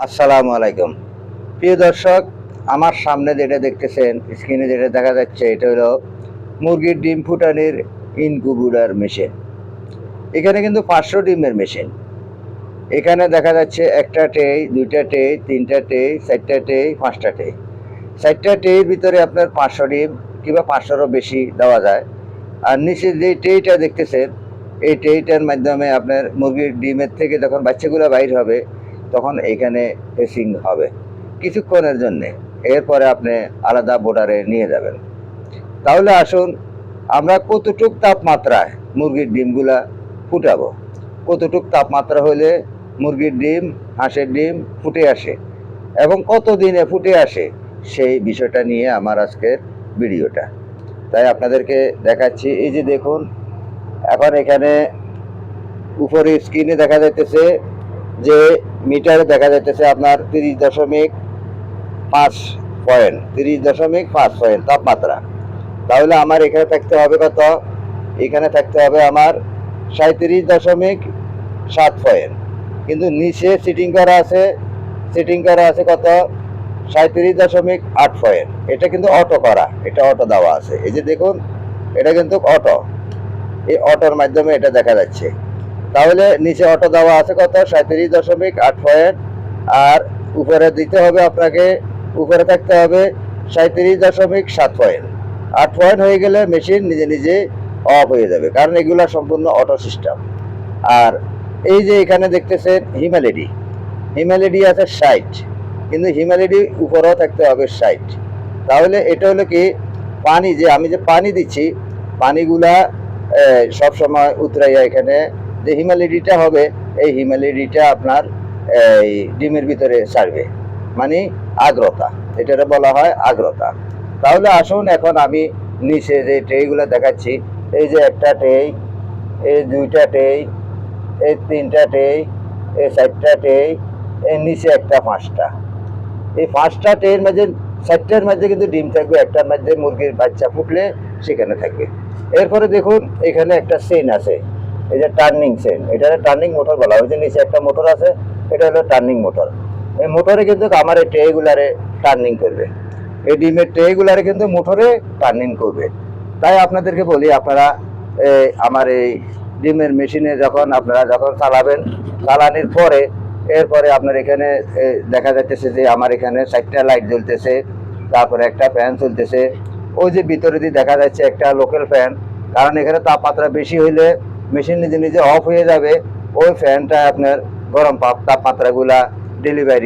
আসসালামু আলাইকুম। প্রিয় দর্শক, আমার সামনে যেটা দেখতেছেন, স্ক্রিনে যেটা দেখা যাচ্ছে, এটা হলো মুরগির ডিম ফুটানির ইনকিউবেটর মেশিন। এখানে কিন্তু 500 ডিমের মেশিন। এখানে দেখা যাচ্ছে একটা ট্রে, 2টা ট্রে, 3টা ট্রে, 4টা ট্রে, 5টা ট্রে। 4টা ট্রের ভিতরে আপনার 500 ডিম কিংবা 500-রও বেশি দেওয়া যায়। আর নিচে যে ট্রেটা দেখতেছেন, এই ট্রেটার মাধ্যমে আপনার মুরগির ডিমের থেকে যখন বাচ্চাগুলো বাইর হবে, তখন এইখানে হেসিং হবে কিছুক্ষণের জন্যে। এরপরে আপনি আলাদা বোর্ডারে নিয়ে যাবেন। তাহলে আসুন, আমরা কতটুক তাপমাত্রায় মুরগির ডিমগুলা ফুটাবো, কতটুক তাপমাত্রা হলে মুরগির ডিম, হাঁসের ডিম ফুটে আসে এবং কত দিনে ফুটে আসে, সেই বিষয়টা নিয়ে আমার আজকের ভিডিওটা। তাই আপনাদেরকে দেখাচ্ছি। এই যে দেখুন, এখন এখানে উপরে স্ক্রিনে দেখা যাইতেছে যে মিটারে দেখা যাইতেছে আপনার 30.5 পয়েন্ট তাপমাত্রা। তাহলে আমার এখানে থাকতে হবে কত? এখানে থাকতে হবে আমার 37.7 পয়েন্ট। কিন্তু নিচে সিটিং করা আছে কত? 37.8 পয়েন্ট। এটা কিন্তু অটো করা, এটা অটো দেওয়া আছে। এই যে দেখুন, এটা কিন্তু অটো, এই অটোর মাধ্যমে এটা দেখা যাচ্ছে। তাহলে নিচে অটো দেওয়া আছে কত? 37.8 পয়েন্ট। আর উপরে দিতে হবে আপনাকে, উপরে থাকতে হবে 37.7 পয়েন্ট। 8 পয়েন্ট হয়ে গেলে মেশিন নিজে নিজে অফ হয়ে যাবে, কারণ এগুলো সম্পূর্ণ অটো সিস্টেম। আর এই যে এখানে দেখতেছেন হিমালিডি আছে 60, কিন্তু হিমালিডি উপরেও থাকতে হবে 60। তাহলে এটা হলো কি, পানি যে আমি যে পানি দিচ্ছি, পানিগুলা সব সময় উতরাইয়া এখানে যে হিমালিডিটা হবে, এই হিমালিডিটা আপনার এই ডিমের ভিতরে ছাড়বে, মানে আর্দ্রতা, এটা বলা হয় আর্দ্রতা। তাহলে আসুন, এখন আমি নিচে যে ট্রেগুলো দেখাচ্ছি, এই যে একটা ট্রে, এই 2টা ট্রে, এই 3টা ট্রে, এই 4টা ট্রে, এই নিচে একটা 5টা। এই 5টা ট্রের মাঝে 4টার মধ্যে কিন্তু ডিম থাকবে, একটার মধ্যে মুরগির বাচ্চা ফুটলে সেখানে থাকবে। এরপরে দেখুন, এখানে একটা চেন আছে, এই যে টার্নিং চেন, এটা টার্নিং মোটর বলা হয়। যে নিচে একটা মোটর আছে, এটা হলো টার্নিং মোটর। এই মোটরে কিন্তু আমার এই ট্রেগুলারে টার্নিং করবে, এই ডিমের ট্রেগুলারে কিন্তু মোটরে টার্নিং করবে। তাই আপনাদেরকে বলি, আপনারা আমার এই ডিমের মেশিনে আপনারা যখন চালাবেন, চালানোর পরে এরপরে আপনার এখানে দেখা যাচ্ছে যে আমার এখানে 4টা লাইট জ্বলতেছে, তারপরে একটা ফ্যান চলতেছে। ওই যে ভিতরে দিয়ে দেখা যাচ্ছে একটা লোকাল ফ্যান, কারণ এখানে তাপমাত্রা বেশি হইলে মেশিন নিজে নিজে অফ হয়ে যাবে। ওই ফ্যানটা আপনার গরম তাপমাত্রাগুলা ডেলিভারি